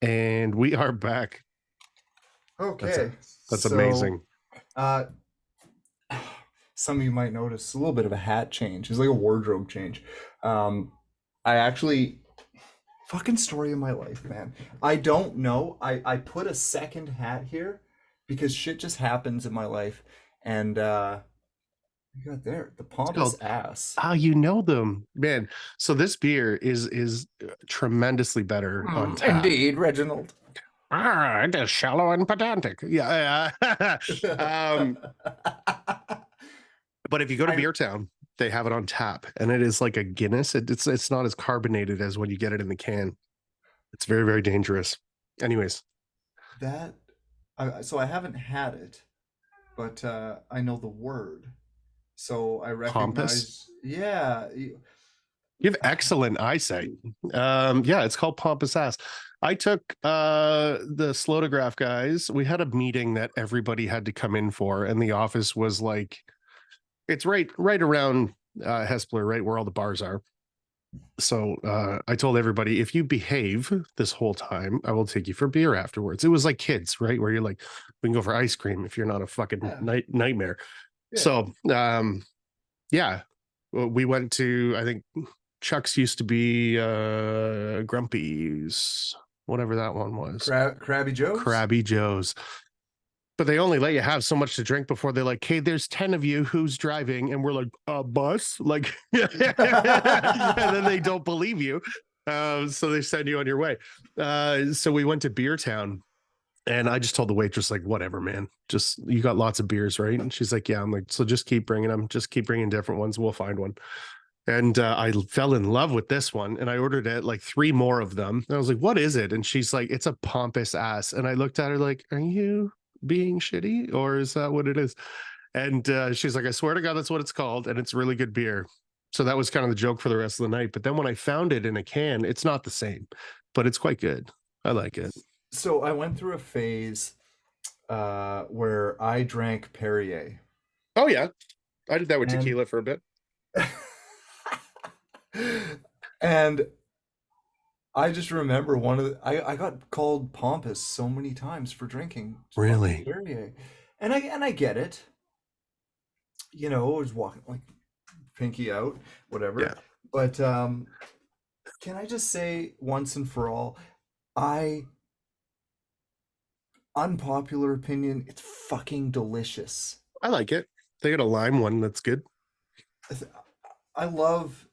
And we are back. That's it. Okay, That's so amazing. uh, some of you might notice a little bit of a hat change. It's like a wardrobe change. Um, I actually, fucking story of my life, man. I don't know. I put a second hat here because shit just happens in my life, and you got there the It's pompous called ass. Ah, you know them, man. So this beer is tremendously better on tap. Indeed, Reginald. Ah, it is shallow and pedantic. Yeah. But if you go to I Beer Town, they have it on tap, and it is like a Guinness. It's not as carbonated as when you get it in the can. It's very, very dangerous. Anyways, that so I haven't had it, but I know the word. So I pompous. recognize, yeah. You have excellent eyesight. Yeah, it's called Pompous Ass. I took the Slotograph guys. We had a meeting that everybody had to come in for, and the office was like, it's right around Hespler, right where all the bars are. So I told everybody, if you behave this whole time, I will take you for beer afterwards. It was like kids, right? Where you're like, we can go for ice cream if you're not a fucking Yeah, nightmare. yeah. So yeah, well, we went to, I think Chuck's used to be Grumpy's, whatever that one was. Krabby Joe's. Krabby Joe's. But they only let you have so much to drink before they're like, hey, there's 10 of you, who's driving? And we're like, a bus? Like, and then they don't believe you. So they send you on your way. So we went to Beer Town, and I just told the waitress, like, whatever, man, just, you got lots of beers, right? And she's like, yeah. I'm like, so just keep bringing them, just keep bringing different ones. We'll find one. And I fell in love with this one, and I ordered it like three more of them. And I was like, what is it? And she's like, it's a pompous ass. And I looked at her like, are you being shitty, or is that what it is? And she's like, I swear to God, that's what it's called. And it's really good beer. So that was kind of the joke for the rest of the night. But then when I found it in a can, it's not the same, but it's quite good. I like it. So I went through a phase where I drank Perrier, Oh, yeah. I did that with and tequila for a bit. and I just remember I got called pompous so many times for drinking fucking Really? Perrier, and I get it. I was walking like pinky out, Yeah. whatever. But can I just say once and for all, I unpopular opinion, it's fucking delicious. I like it. They got a lime one that's good. I th- I love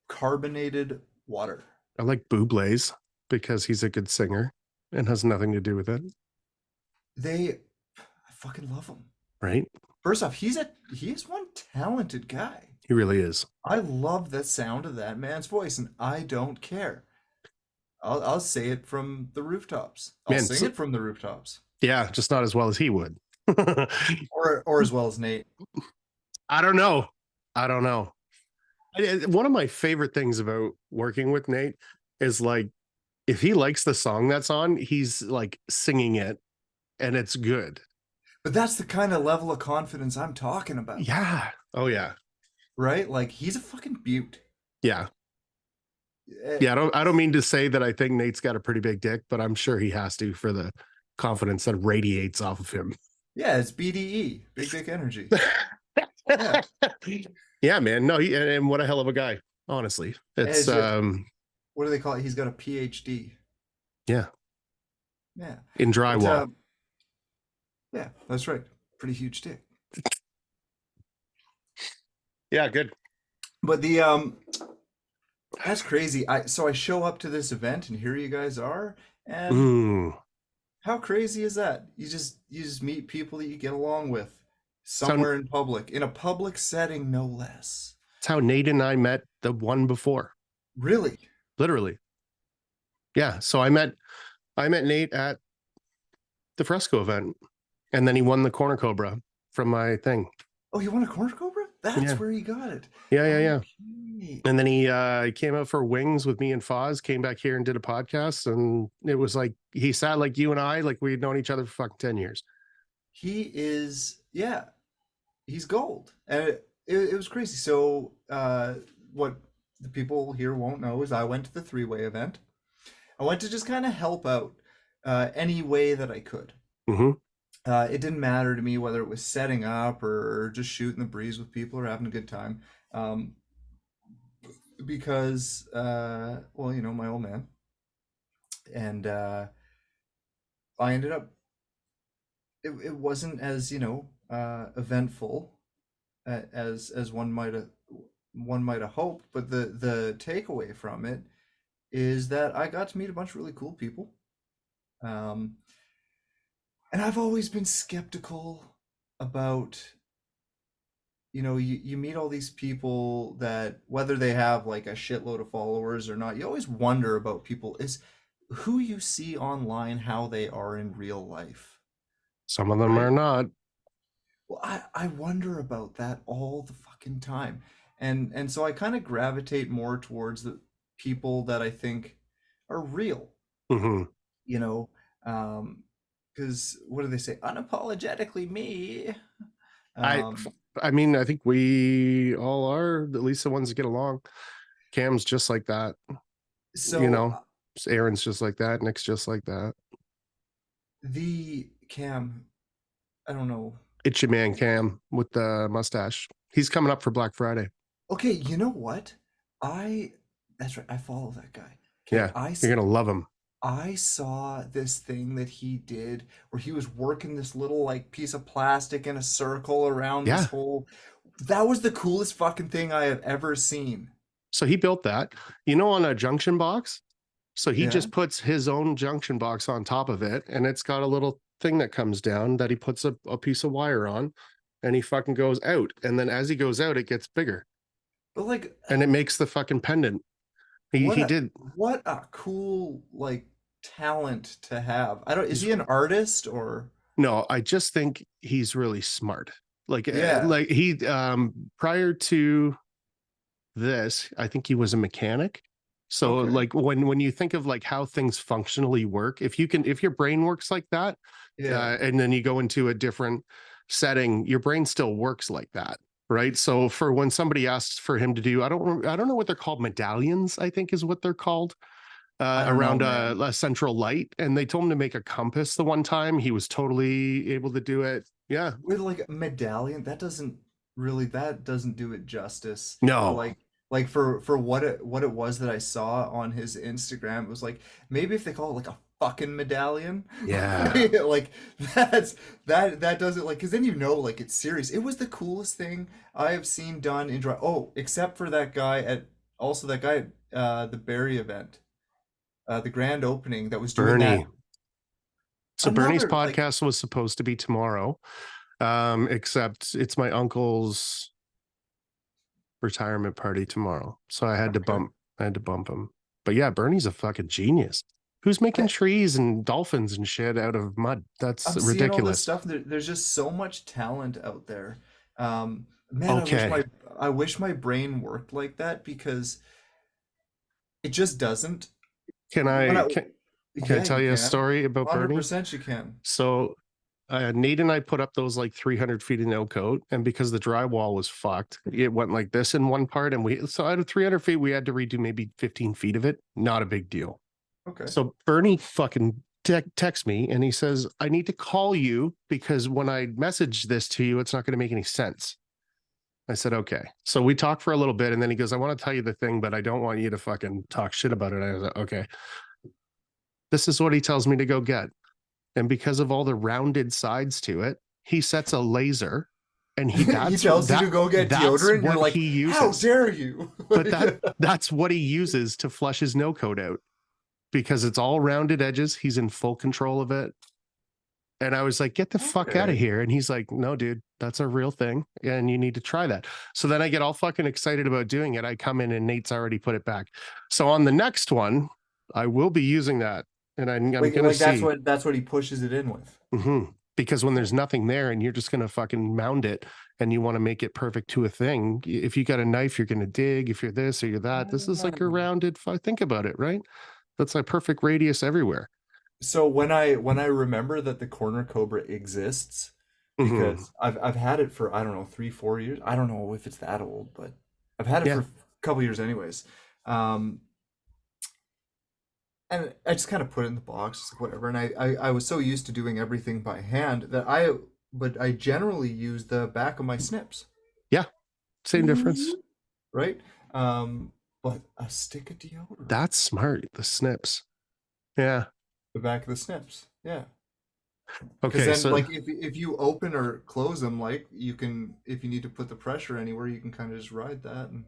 carbonated water. I like Bublé's because he's a good singer and has nothing to do with it, I fucking love him. right? First off, he is one talented guy. He really is. I love the sound of that man's voice, and I don't care. I'll say it from the rooftops. I'll Man, sing so, it from the rooftops, yeah, just not as well as he would. or as well as Nate. I don't know. I don't know. One of my favorite things about working with Nate is like, if he likes the song that's on, he's like singing it and it's good. But that's the kind of level of confidence I'm talking about, Yeah. Oh, yeah. right? Like he's a fucking beaut. Yeah. Eh, Yeah. I don't mean to say that I think Nate's got a pretty big dick, but I'm sure he has to for the confidence that radiates off of him. Yeah, it's BDE, big dick energy. Yeah, Yeah, man. No, and what a hell of a guy. Honestly, it's as what do they call it? He's got a PhD. yeah, Yeah, in but drywall. yeah, that's right. Pretty huge dick. Yeah, good. But the that's crazy. I show up to this event and here you guys are, and Mm. how crazy is that? You just meet people that you get along with That's how, somewhere in public, in a public setting, no less. that's how Nate and I met the one before. Really? Literally. Yeah. So I met Nate at the Fresco event, and then he won the Corner Cobra from my thing. Oh, you want a corn cobra? That's Yeah. where you got it. Yeah, yeah, yeah. Okay. And then he came out for Wings with me and Foz, came back here and did a podcast. And it was like he sat like you and I, like we'd known each other for fucking 10 years. He is, yeah, he's gold. And it was crazy. So, what the people here won't know is I went to the three-way event. I went to just kind of help out any way that I could. Hmm. It didn't matter to me whether it was setting up or just shooting the breeze with people or having a good time. Um, because, well, you know, my old man. And I ended up, it wasn't as, you know, eventful as one might have hoped, but the takeaway from it is that I got to meet a bunch of really cool people. Um, and I've always been skeptical about, you know, you meet all these people that whether they have like a shitload of followers or not, you always wonder about people is who you see online, how they are in real life, Some of them right? are not. Well, I wonder about that all the fucking time. And so I kind of gravitate more towards the people that I think are real, Hmm. you know, um, because what do they say? Unapologetically me. I, Um, I mean, I think we all are, at least the ones that get along. Cam's just like that, you so know. Aaron's just like that. Nick's just like that. the Cam, I don't know. It's your man Cam with the mustache. He's coming up for Black Friday. Okay, you know what? I that's right. I follow that guy. Okay, Yeah, you're gonna love him. I saw this thing that he did where he was working this little like piece of plastic in a circle around this Yeah. whole. That was the coolest fucking thing I have ever seen. So he built that, you know, on a junction box. So he Yeah. just puts his own junction box on top of it, and it's got a little thing that comes down that he puts a piece of wire on, and he fucking goes out. And then as he goes out, it gets bigger, But like and it makes the fucking pendant. He what he a did. what a cool like talent to have. I don't, is He's he an artist or no, I just think he's really smart. yeah. Like he prior to this, I think he was a mechanic. So Okay. like when you think of like how things functionally work, if your brain works like that, Yeah. and then you go into a different setting, your brain still works like that, right? So for when somebody asks for him to do, I don't know what they're called, medallions, I think is what they're called, I don't know, around man. a central light, and they told him to make a compass the one time. He was totally able to do it. Yeah. With like a medallion, that doesn't do it justice for No. like for what it was that I saw on his Instagram. It was like maybe if they call it like a fucking medallion, Yeah. like that's that doesn't like because then you know like it's serious. It was the coolest thing I have seen done in dry. Oh, except for that guy at also that guy at the Barry event, the grand opening that was doing that. Bernie. So Bernie's Another like podcast was supposed to be tomorrow, except it's my uncle's retirement party tomorrow. So okay. I had to bump him. But yeah, Bernie's a fucking genius. Who's making I, trees and dolphins and shit out of mud? That's I'm seeing all this ridiculous. stuff. There's just so much talent out there. Man, Okay. I wish my brain worked like that because it just doesn't. Can When I I can I Yeah, tell you you a can. story about Bernie? 100% you can. So Nate and I put up those like 300 feet of no coat, and because the drywall was fucked, it went like this in one part, and we so out of 300 feet, we had to redo maybe 15 feet of it. Not a big deal. Okay. So Bernie fucking texts me, and he says, "I need to call you because when I message this to you, it's not going to make any sense." I said, "Okay." So we talked for a little bit, and then he goes, "I want to tell you the thing, but I don't want you to fucking talk shit about it." I was like, "Okay." This is what he tells me to go get. And because of all the rounded sides to it, he sets a laser, and he He tells you to go get that's deodorant, and you're what like, he "How uses. dare you?" But Like, that's what he uses to flush his no code out, because it's all rounded edges. He's in full control of it. And I was like, "Get the fuck out of okay. here." And he's like, "No, dude, that's a real thing. And you need to try that." So then I get all fucking excited about doing it. I come in and Nate's already put it back. So on the next one, I will be using that. And I'm going to Like see. that's what he pushes it in with. Because when there's nothing there and you're just going to fucking mound it and you want to make it perfect to a thing, if you got a knife, you're going to dig. If you're this or you're that, this is like a rounded, think about it, right? That's a perfect radius everywhere. So when I remember that the corner cobra exists, Hmm. because I've had it for I don't know 3 4 years. I don't know if it's that old, but I've had it for Yeah. a couple years anyways. Um, and I just kind of put it in the box, just like whatever. And I was so used to doing everything by hand that but I generally use the back of my snips, Yeah, same difference. right? Um, but a stick of deodorant, That's smart. The snips. Yeah. the back of the snips, yeah. Because Okay, then, so like, if you open or close them, like you can, if you need to put the pressure anywhere, you can kind of just ride that, and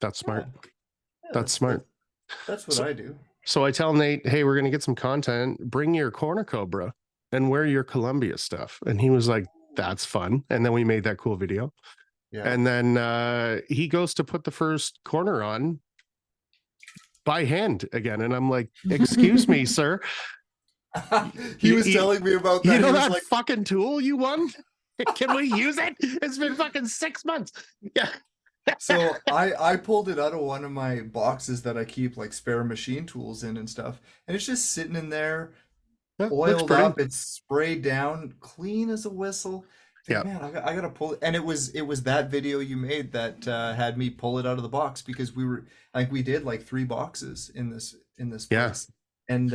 that's yeah, smart. yeah, That's smart. that's what So I do. so I tell Nate, hey, we're gonna get some content. Bring your corner cobra and wear your Columbia stuff. And he was like, that's fun. And then we made that cool video. Yeah. And then he goes to put the first corner on by hand again. And I'm like, excuse me, sir. He You, was you, telling me about you that. He know was that like, fucking tool you won? Can we use it? It's been fucking 6 months. Yeah. so I pulled it out of one of my boxes that I keep like spare machine tools in and stuff, and it's just sitting in there, Yeah, looks oiled pretty. up. It's sprayed down, clean as a whistle. Think, Yeah. man, I gotta pull it. And it was that video you made that had me pull it out of the box because we did like 3 boxes in this Yeah. place, and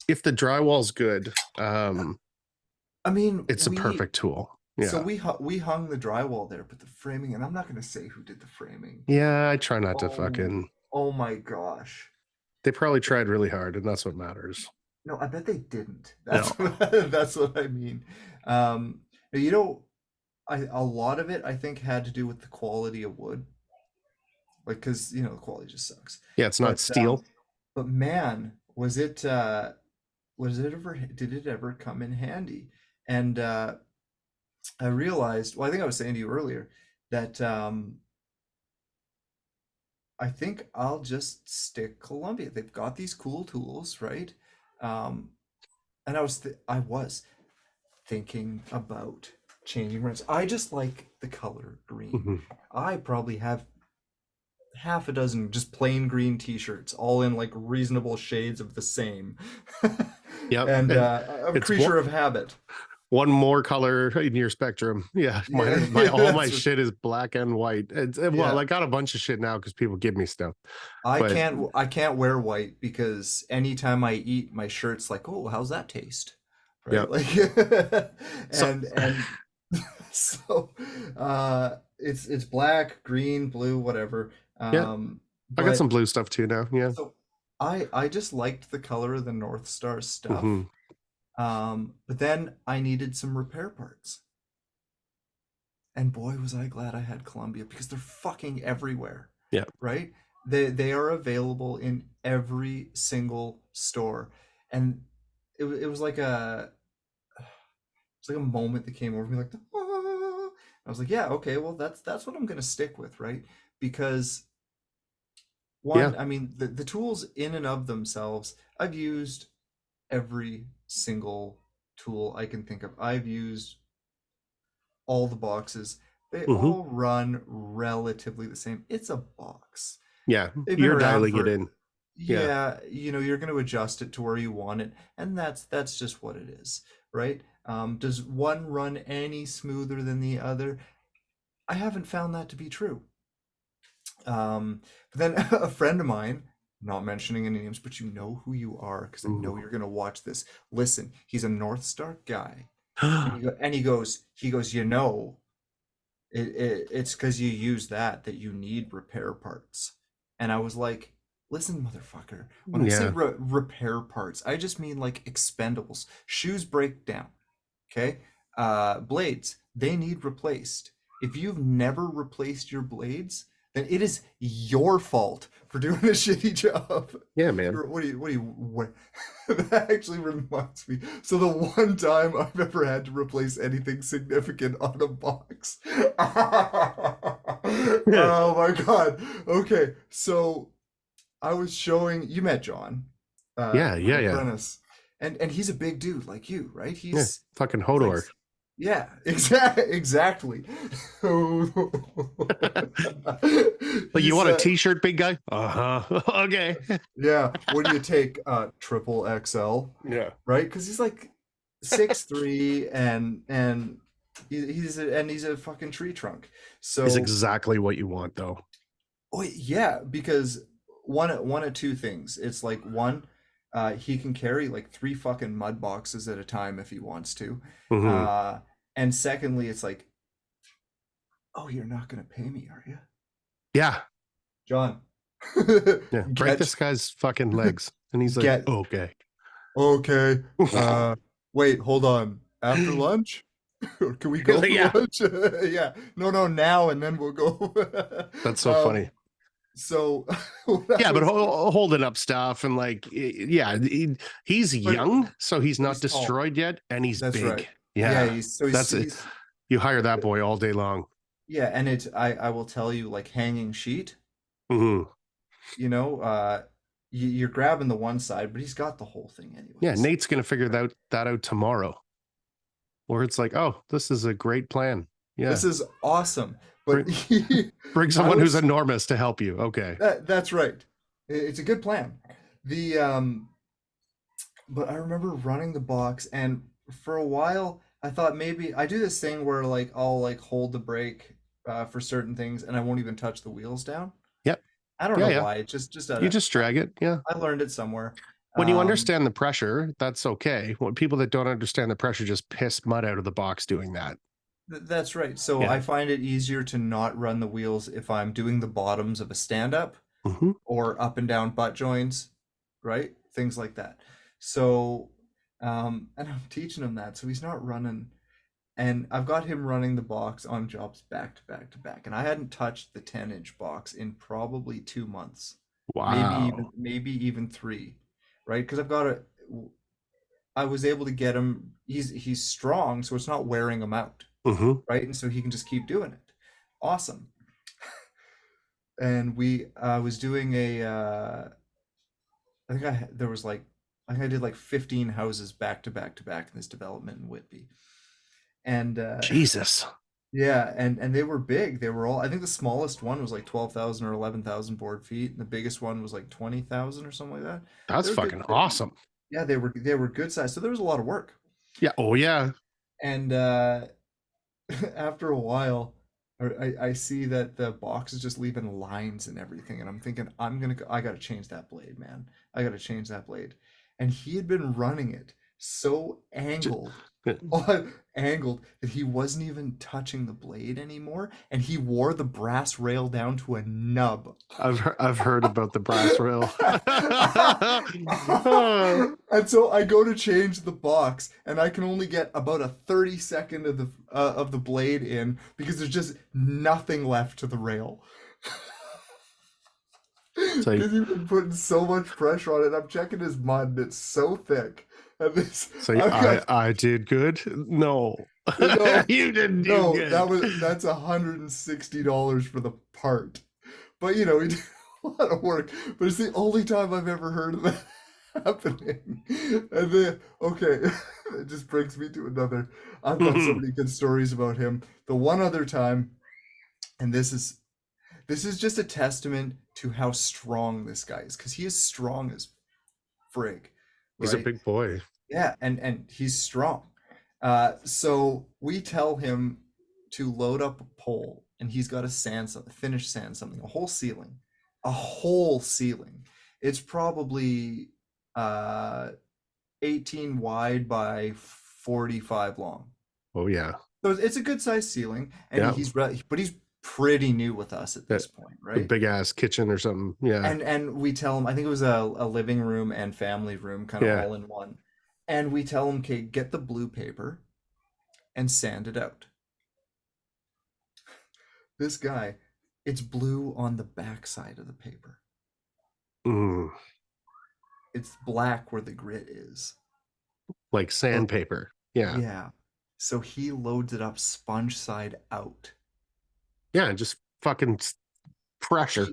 If the drywall's good, I mean it's a perfect tool. so Yeah. we hung the drywall there, but the framing, and I'm not gonna say who did the framing. Yeah, I try not to Oh, fucking. oh my gosh. They probably tried really hard, and that's what matters. No, I bet they didn't. That's No. that's what I mean. Um, you know, a lot of it I think had to do with the quality of wood, like because the quality just sucks. Yeah, it's not But steel. but man, did it ever come in handy? And I realized, well, I think I was saying to you earlier that I think I'll just stick Columbia. They've got these cool tools, right? Um, and I was thinking about changing rents. I just like the color green. Mhm. I probably have half a dozen just plain green t-shirts, all in like reasonable shades of the same. Yep. And And I'm a it's creature of habit. one more color in your spectrum. Yeah, Yeah, my all my that's shit is black and white. Well, yeah. I got a bunch of shit now because people give me stuff. But I can't wear white because anytime I eat, my shirt's like, oh, how's that taste? yeah, Right? Like so and so it's black, green, blue, whatever. yeah, I got But some blue stuff too now. Yeah. so I just liked the color of the North Star stuff. Hmm. But then I needed some repair parts. And boy, was I glad I had Columbia because they're fucking everywhere, Yeah. right? They are available in every single store. And it was like a moment that came over me like "Ah." I was like, yeah, okay, well that's what I'm gonna stick with, right? Because Yeah. one, I mean, the tools in and of themselves, I've used every single tool I can think of. I've used all the boxes. They Hmm. all run relatively the same. It's a box. Yeah. They've been You're around dialing it for, in. Yeah. yeah, you're going to adjust it to where you want it, and that's just what it is, right? Does one run any smoother than the other? I haven't found that to be true. But then a friend of mine, not mentioning any names, but you know who you are because I know Ooh. you're going to watch this. Listen, he's a North Star guy, and he goes, it's because you use that you need repair parts. And I was like, listen, motherfucker, when I say Yeah. repair parts, I just mean like expendables. Shoes break down, okay? Blades, they need replaced. If you've never replaced your blades, then it is your fault for doing a shitty job. Yeah, man. What? That actually reminds me. So the one time I've ever had to replace anything significant on a box. Oh my God. Okay, so I was showing, you met John, Yeah. my Yeah. Yeah. apprentice, and he's a big dude like you, right? Yeah. Fucking He's like, Hodor. yeah, exactly. Like, you He's want a t-shirt, big guy? Uh-huh. Okay. yeah. What do you take? Triple XL, Yeah. right? Because he's like 6'3" and he's a fucking tree trunk. Is So exactly what you want, though. oh yeah, because one of two things. It's like one, he can carry like three fucking mud boxes at a time if he wants to. Hmm. Uh, and secondly, it's like, oh, you're not gonna pay me, are you, Yeah. John? Yeah. Break Get this guy's fucking legs. And he's like, get okay. okay. Wait, hold on. After lunch? Or can we go for Yeah. lunch? Yeah. No, no, now and then we'll go. That's so Um, funny. so what I Yeah, but was, holding up stuff and like, yeah, he's but young, so he's not he's tall. destroyed yet, and he's That's right. big. Yeah, Yeah, he's so that's it. he's You hire that boy all day long. yeah, and it I will tell you, like hanging sheet, Hmm. you know, you're grabbing the one side, but he's got the whole thing Yeah, anyways. Nate's gonna figure that out tomorrow. Where it's like, oh, this is a great plan. This Yeah, is awesome. But bring, bring I someone who's was enormous to help you. Okay. that's right. It's a good plan. The but I remember running the box, and for a while I thought maybe I do this thing where like I'll like hold the brake for certain things and I won't even touch the wheels down. Yep. I don't Yeah, know yeah. why. It just You just drag it. Yeah. I learned it somewhere. When you Um, understand the pressure, that's okay. When people that don't understand the pressure just piss mud out of the box doing that. that's right. So Yeah. I find it easier to not run the wheels if I'm doing the bottoms of a stand up Hmm. or up and down butt joints, right? Things like that. So, and I'm teaching him that. So he's not running, and I've got him running the box on jobs back to back to back. And I hadn't touched the 10-inch box in probably 2 months, Wow. maybe even three, right? Because I was able to get him, he's strong, so it's not wearing him out, Hmm. right? And so he can just keep doing it. Awesome. And we was doing I think there was like I think I did like 15 houses back to back to back in this development in Whitby. And Jesus. yeah, and they were big. They were all, I think the smallest one was like 12,000 or 11,000 board feet, and the biggest one was like 20,000 or something like that. That's They were good. fucking awesome. Yeah, they were good size. So there was a lot of work. Yeah. Oh yeah. And after a while, I see that the box is just leaving lines and everything, and I'm thinking I gotta change that blade, man. I gotta change that blade. And he had been running it so J- angled that he wasn't even touching the blade anymore, and he wore the brass rail down to a nub. I've heard about the brass rail. Oh, And so I go to change the box, and I can only get about a 30-second of the blade in because there's just nothing left to the rail. so Because you've been putting so much pressure on it. I'm checking his mud, and it's so thick. And this, so I've got I did good. No, no, you didn't do no. good. That's $160 for the part. But you know, we do a lot of work. But it's the only time I've ever heard of that happening. And then, okay, it just brings me to another. I've got so many good stories about him. The one other time, and this is just a testament to how strong this guy is, because he is strong as frig, He's a right? big boy. Yeah, and he's strong. So we tell him to load up a pole, and he's got to finish sand something, a whole ceiling. It's probably uh 18 wide by 45 long. Oh yeah, So it's a good sized ceiling, and yeah. but he's pretty new with us at That this point, a right? big ass kitchen or something. Yeah, And we tell him, I think it was a living room and family room kind of yeah. all in one. And we tell him, okay, get the blue paper and sand it out. This guy, it's blue on the back side of the paper. Mm, It's black where the grit is. like So sandpaper. Yeah, yeah. So he loads it up sponge side out. yeah. Just fucking pressure. He,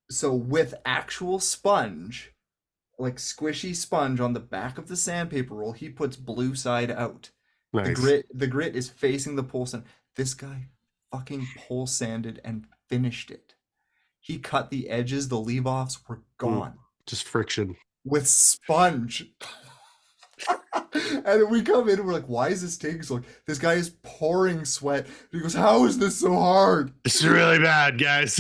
so with actual sponge, like squishy sponge on the back of the sandpaper roll, he puts blue side out. The Nice. grit is facing the pole sand. This guy fucking pole sanded and finished it. He cut the edges, the leave-offs were Mm, gone just friction. with sponge. And we come in and we're like, why is this taking so long? This guy is pouring sweat. He goes, how is this so hard? It's really bad, guys.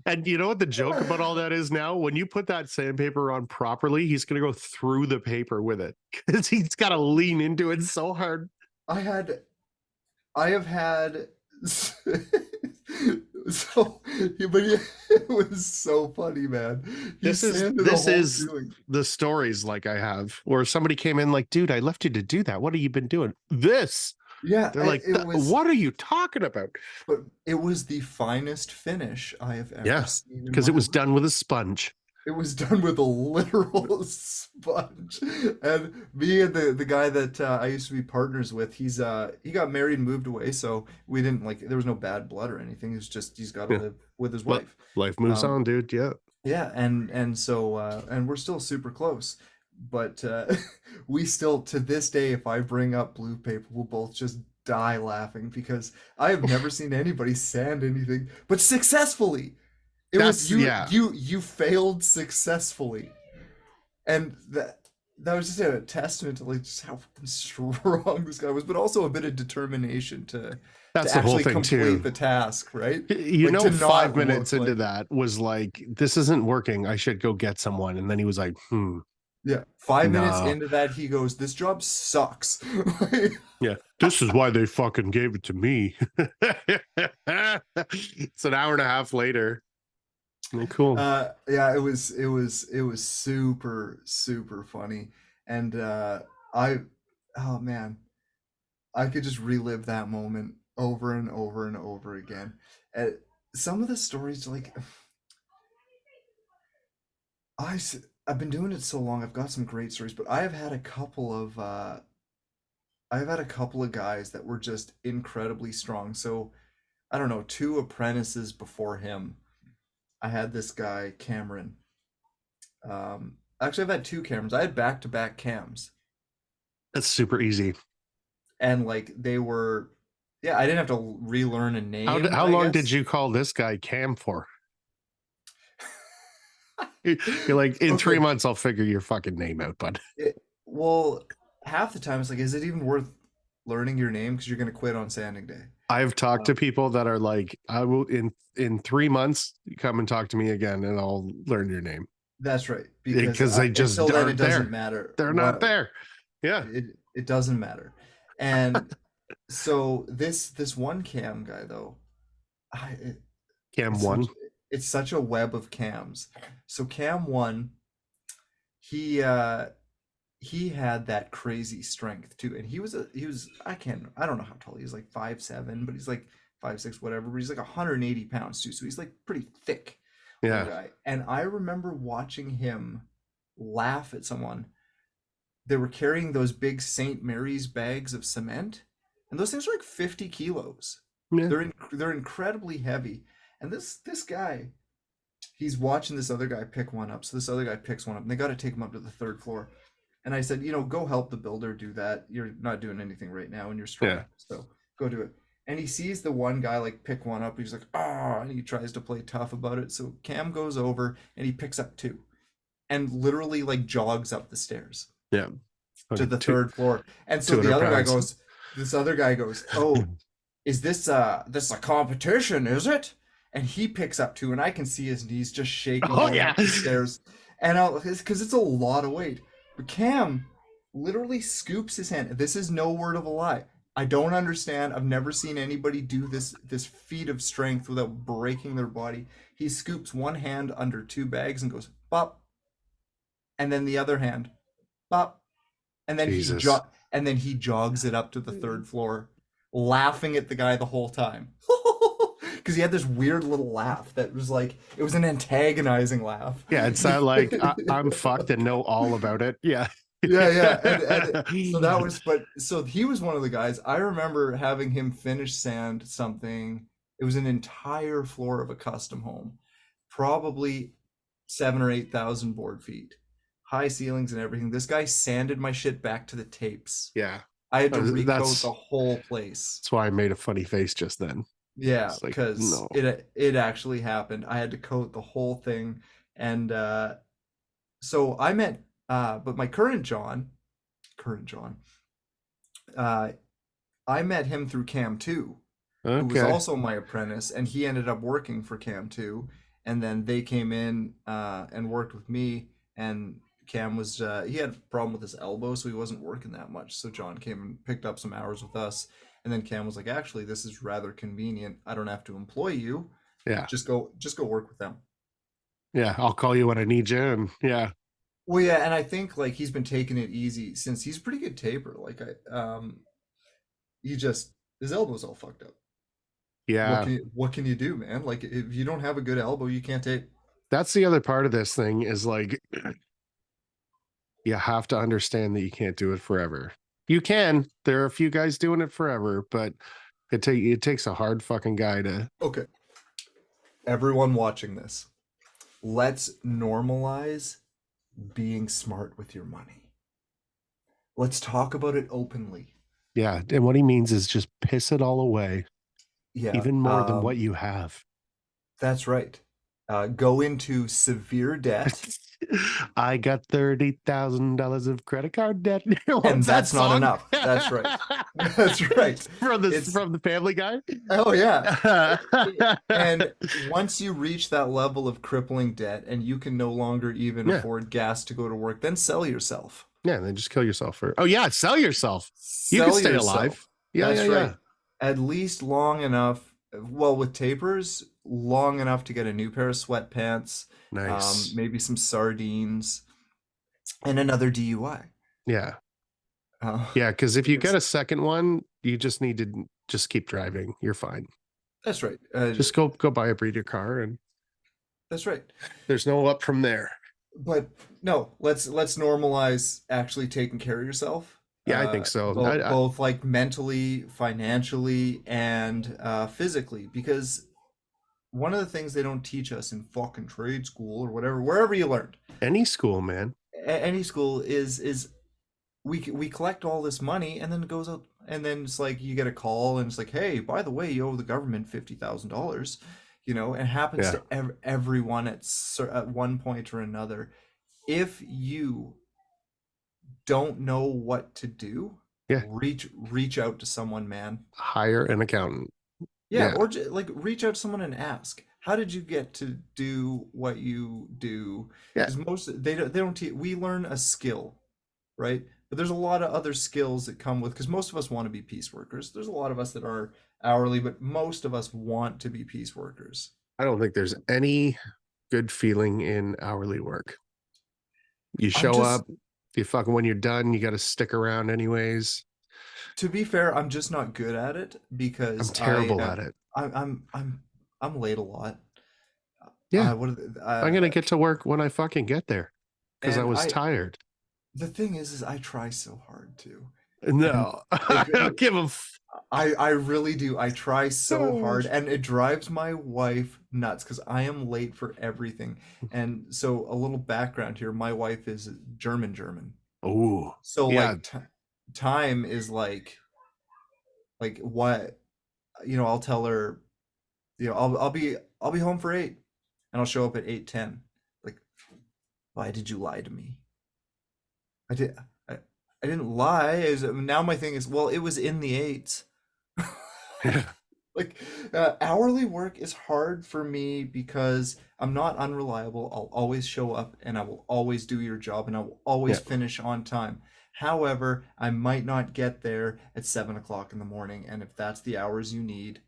And you know what the joke about all that is now? When you put that sandpaper on properly, he's going to go through the paper with it because he's got to lean into it so hard. I had I have had so but yeah, it was so funny, man. He sanded the This whole is ceiling. the stories like I have where somebody came in like, dude, I left you to do that. What have you been doing? This. Yeah, They're like, it was, what are you talking about? but it was the finest finish I have ever Yeah, seen in because my it was life. done with a sponge. It was done with a literal sponge. And me and the guy that I used to be partners with, he got married and moved away, so we didn't like there was no bad blood or anything. It's just he's got to Yeah. live with his But wife. life moves Um, on, dude. Yeah. yeah, and so and we're still super close. But we still to this day, if I bring up blue paper, we'll both just die laughing because I have never seen anybody sand anything, but successfully. It was That's yeah. you failed successfully, and that was just a testament to like just how fucking strong this guy was, but also a bit of determination to That's the whole actually thing complete too. the task, right? You Like know, to 5 minutes look into like that was like, this isn't working. I should go get someone. And then he was like, yeah. 5 minutes no. into that, he goes, "This job sucks." Yeah. This is why they fucking gave it to me. It's an hour and a half later. Cool. Yeah, it was super funny, and I, oh man, I could just relive that moment over and over and over again. And some of the stories, like I, s- I've been doing it so long, I've got some great stories, but I've had a couple of guys that were just incredibly strong. So I don't know, two apprentices before him. I had this guy Cameron. Actually, I've had two Camerons. I had back-to-back cams, That's super easy. and like they were, yeah, I didn't have to relearn a name, How I long did guess. you call this guy Cam for? You're like, in three Okay. months, I'll figure your fucking name out, bud. Well, half the time it's like, is it even worth learning your name because you're gonna quit on sanding day? I've talked Uh, to people that are like, I will in 3 months come and talk to me again, and I'll learn your name that's right, because because they until just then it aren't doesn't there. matter They're not what there. Yeah, it doesn't matter. And so this one cam guy though, I it, Cam it's such one. it's such a web of cams. So cam one, he he had that crazy strength too, and he was I don't know how tall he is, like 5'7", but he's like 5'6", whatever, but he's like 180 pounds too, so he's like pretty thick little Yeah, guy. And I remember watching him laugh at someone. They were carrying those big St. Mary's bags of cement, and those things are like 50 kilos. yeah. They're incredibly heavy. And this guy, he's watching this other guy pick one up. So this other guy picks one up, and they got to take him up to the third floor. And I said, go help the builder do that. You're not doing anything right now, and you're Yeah. strong, so go do it. And he sees the one guy like pick one up. He's like, ah, and he tries to play tough about it. So Cam goes over and he picks up two, and literally like jogs up the stairs Yeah. to Okay. the third floor. And so 200 pounds. this other guy goes, "Oh, is this a competition, is it?" And he picks up two, and I can see his knees just shaking Oh going yeah. up the stairs. And because it's a lot of weight. But Cam literally scoops his hand. This is no word of a lie. I don't understand. I've never seen anybody do this feat of strength without breaking their body. He scoops one hand under two bags and goes bop, and then the other hand bop, and then Jesus. he jogs it up to the third floor, laughing at the guy the whole time. Because he had this weird little laugh that was like it was an antagonizing laugh. Yeah, it's not like I'm fucked and know all about it. Yeah. Yeah, and so that was, but so he was one of the guys. I remember having him finish sand something. It was an entire floor of a custom home, probably 7 or 8 thousand board feet, high ceilings and everything. This guy sanded my shit back to the tapes. Yeah. I had to recoat That's the whole place. that's why I made a funny face just then. Yeah, It's like, because no. it actually happened. I had to coat the whole thing, and so I met, but my current John, uh, I met him through Cam 2, who was Okay. also my apprentice, and he ended up working for Cam 2. and then they came in and worked with me. And Cam was he had a problem with his elbow, so he wasn't working that much. So John came and picked up some hours with us, and then Cam was like, "Actually, this is rather convenient. I don't have to employ you. Yeah. Just go work with them." Yeah. I'll call you when I need you. And yeah. Well, yeah, and I think like he's been taking it easy since he's a pretty good taper. Like he just his elbow's all fucked up. Yeah. What can you do, man? Like if you don't have a good elbow, you can't tape. That's the other part of this thing is like, you have to understand that you can't do it forever. You can. There are a few guys doing it forever, but it takes a hard fucking guy to. Okay, everyone watching this, let's normalize being smart with your money. Let's talk about it openly. Yeah. And what he means is just piss it all away, Yeah, even more than what you have. that's right. Go into severe debt. I got $30,000 of credit card debt. And that's not enough. That's right. That's right. From the Family Guy. Oh yeah. And once you reach that level of crippling debt and you can no longer even afford gas to go to work, then sell yourself. Yeah, and then just kill yourself for. Oh yeah, sell yourself. You can stay alive. Yeah, That's yeah, right. yeah. At least long enough. Well, with tapers, long enough to get a new pair of sweatpants, Nice. maybe some sardines, and another DUI. Yeah. Uh, Yeah, because if you because get a second one, you just need to just keep driving. You're fine. that's right. Just go buy a breeder car, and That's right. there's no up from there. But no, let's normalize actually taking care of yourself. Yeah, I think so. Both like mentally, financially, and physically, because one of the things they don't teach us in fucking trade school or whatever, wherever you learned, Any school, man. any school is we collect all this money and then it goes out and then it's like you get a call and it's like, hey, by the way, you owe the government $50,000. It happens Yeah. to everyone at one point or another. If you don't know what to do, Yeah. reach out to someone, man. Hire an accountant. Yeah, Yeah. or like reach out to someone and ask, how did you get to do what you do? Yeah. Because they don't we learn a skill, right? But there's a lot of other skills that come with, because most of us want to be peace workers. There's a lot of us that are hourly, but most of us want to be peace workers. I don't think there's any good feeling in hourly work. You show up, you fucking, when you're done, you got to stick around anyways. To be fair, I'm just not good at it because I'm terrible at it. I'm late a lot. Yeah. I'm gonna get to work when I fucking get there because I was tired. The thing is I try so hard to. No, I don't give a. I really do. I try so hard, and it drives my wife nuts because I am late for everything. And so, a little background here: my wife is German. Oh, So yeah. like time is like what, I'll tell her, I'll be home for 8, and I'll show up at 8:10. Like, why did you lie to me? I didn't lie. Now my thing is, well, it was in the 8s. Like, hourly work is hard for me because I'm not unreliable. I'll always show up and I will always do your job and I will always finish on time. However, I might not get there at 7 o'clock in the morning. And if that's the hours you need,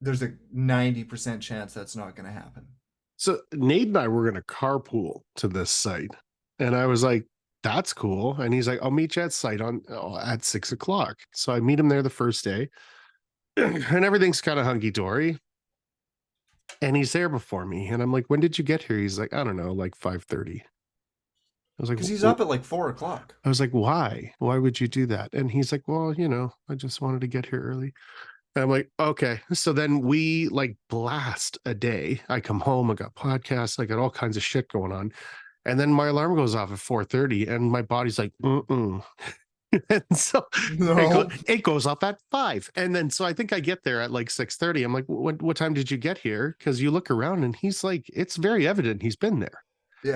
there's a 90% chance that's not going to happen. So Nate and I were going to carpool to this site. And I was like, that's cool. And he's like, I'll meet you at site at 6 o'clock. So I meet him there the first day and everything's kind of hunky dory. And he's there before me. And I'm like, when did you get here? He's like, I don't know, like 5:30. I was like, because he's up at like 4 o'clock. I was like, why? Why would you do that? And he's like, well, I just wanted to get here early. And I'm like, okay. So then we like blast a day. I come home, I got podcasts, I got all kinds of shit going on. And then my alarm goes off at 4:30 and my body's like, and so it goes up at 5. And then, so I think I get there at like 6:30. I'm like, what time did you get here? Cause you look around and he's like, it's very evident he's been there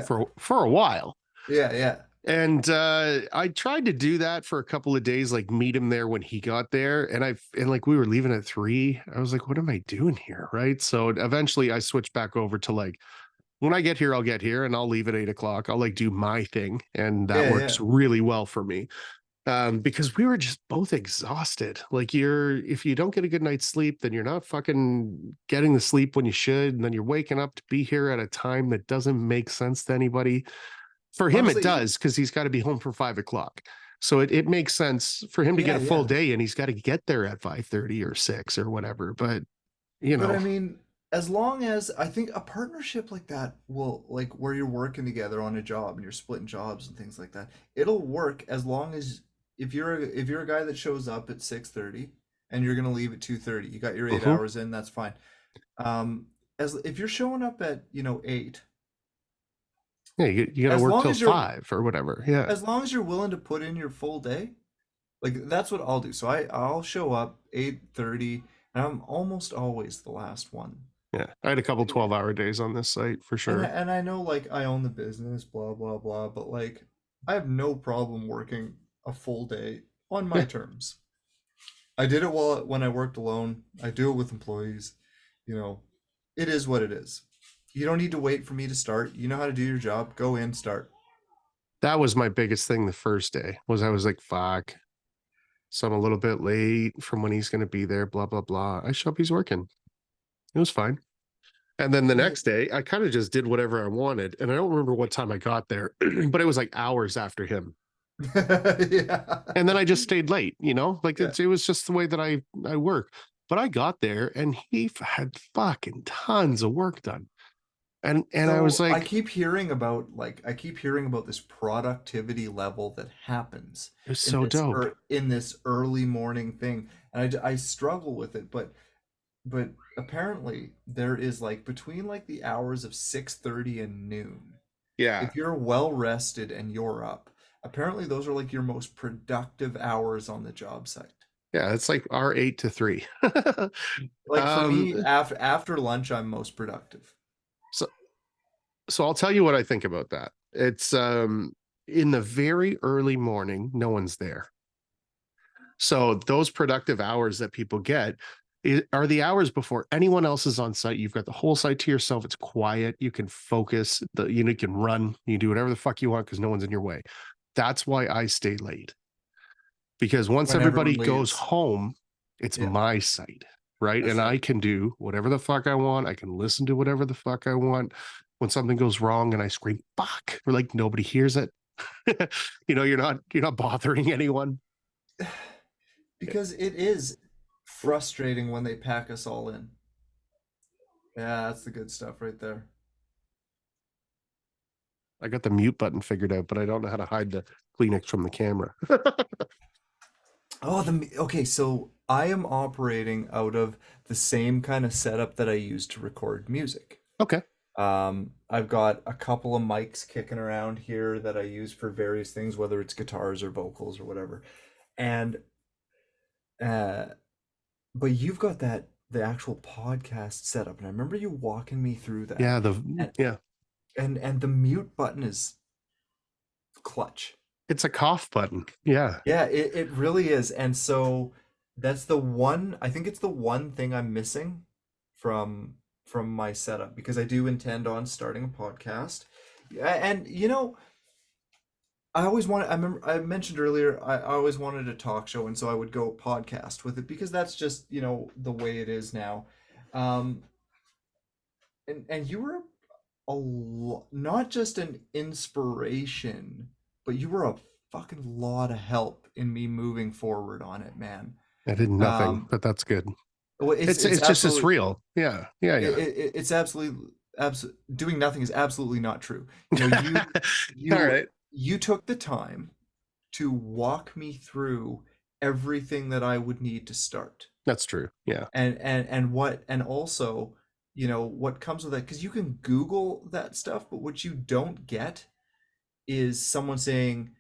for a while. Yeah. And I tried to do that for a couple of days, like meet him there when he got there. And like we were leaving at 3. I was like, what am I doing here? Right. So eventually I switched back over to like when I get here, I'll get here and I'll leave at 8 o'clock. I'll like do my thing. And that Yeah, works yeah. really well for me. Because we were just both exhausted. Like if you don't get a good night's sleep, then you're not fucking getting the sleep when you should. And then you're waking up to be here at a time that doesn't make sense to anybody. For him, it Honestly, does, because he's got to be home for 5 o'clock. So it makes sense for him to get yeah, a full yeah. day and he's got to get there at 5:30 or 6 or whatever. But you But know, I mean, as long as I think a partnership like that will, like where you're working together on a job and you're splitting jobs and things like that, it'll work as long as if you're a guy that shows up at 6:30 and you're gonna leave at 2:30, you got your eight mhm. hours in, that's fine. Um, as if you're showing up at, 8, Yeah, you got to as work long till as you're 5 or whatever. Yeah. as long as you're willing to put in your full day, like that's what I'll do. So I'll show up 8:30 and I'm almost always the last one. Yeah. I had a couple 12-hour days on this site for sure. And I know like I own the business, blah blah blah, but like I have no problem working a full day on my Yeah. terms. I did it when I worked alone. I do it with employees. You know, it is what it is. You don't need to wait for me to start. You know how to do your job. Go in, start. That was my biggest thing the first day was I was like, fuck. So I'm a little bit late from when he's going to be there, blah, blah, blah. I show up, he's working. It was fine. And then the Yeah. next day, I kind of just did whatever I wanted. And I don't remember what time I got there, but it was like hours after him. Yeah. And then I just stayed late, like Yeah. it was just the way that I work. But I got there and he had fucking tons of work done. And I was So like, I keep hearing about this productivity level that happens it was so dope. in this early morning thing, and I struggle with it, but apparently there is like between like the hours of 6:30 and noon, Yeah. if you're well rested and you're up, apparently those are like your most productive hours on the job site. Yeah. It's like our 8 to 3. Like for um, me, after lunch, I'm most productive. so so I'll tell you what I think about that. It's in the very early morning, no one's there. So those productive hours that people get are the hours before anyone else is on site. You've got the whole site to yourself. It's quiet. You can focus. You can run. You can do whatever the fuck you want because no one's in your way. That's why I stay late. Because once When everyone everybody goes leaves. home, it's Yeah, my site, right? that's And right. I can do whatever the fuck I want. I can listen to whatever the fuck I want. When something goes wrong and I scream fuck, or like nobody hears it. You're not bothering anyone. Because it is frustrating when they pack us all in. Yeah, that's the good stuff right there. I got the mute button figured out, but I don't know how to hide the Kleenex from the camera. Oh, okay, so I am operating out of the same kind of setup that I use to record music. Okay. I've got a couple of mics kicking around here that I use for various things, whether it's guitars or vocals or whatever. And uh but you've got the actual podcast setup, and I remember you walking me through that. Yeah, And yeah. and the mute button is clutch. It's a cough button. Yeah. Yeah, it really is. And so that's the one, I think it's the one thing I'm missing from my setup, because I do intend on starting a podcast. And I remember I mentioned earlier I always wanted a talk show, and so I would go podcast with it because that's just, the way it is now. Um and you were not just an inspiration, but you were a fucking lot of help in me moving forward on it, man. I did nothing, Um, but that's good. well, It's just it's real. Yeah. Yeah, yeah. it's absolutely doing nothing is absolutely not true. All You right. you took the time to walk me through everything that I would need to start. That's true. Yeah. And also, what comes with that, because you can Google that stuff, but what you don't get is someone saying,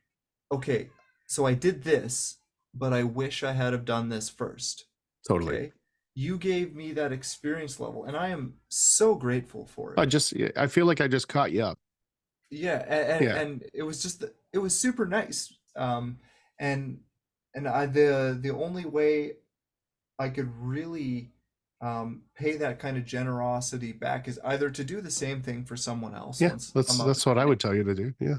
okay, so I did this, but I wish I had have done this first. Totally. Okay, you gave me that experience level, and I am so grateful for it. I feel like I just caught you up. Yeah, and, Yeah. and it was just it was super nice. And the only way I could really pay that kind of generosity back is either to do the same thing for someone else Yeah. once That's I'm up that's and what I running, would tell you to do. Yeah.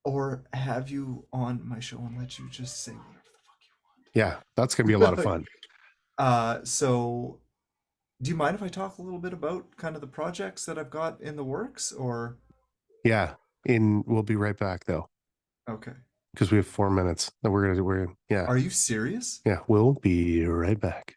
or have you on my show and let you just say whatever the fuck Yeah. That's gonna be a you lot of want. fun. So do you mind if I talk a little bit about kind of the projects that I've got in the works, or Yeah. We'll be right back though, okay? because we have 4 minutes. That we're yeah. Are you serious? Yeah. We'll be right back.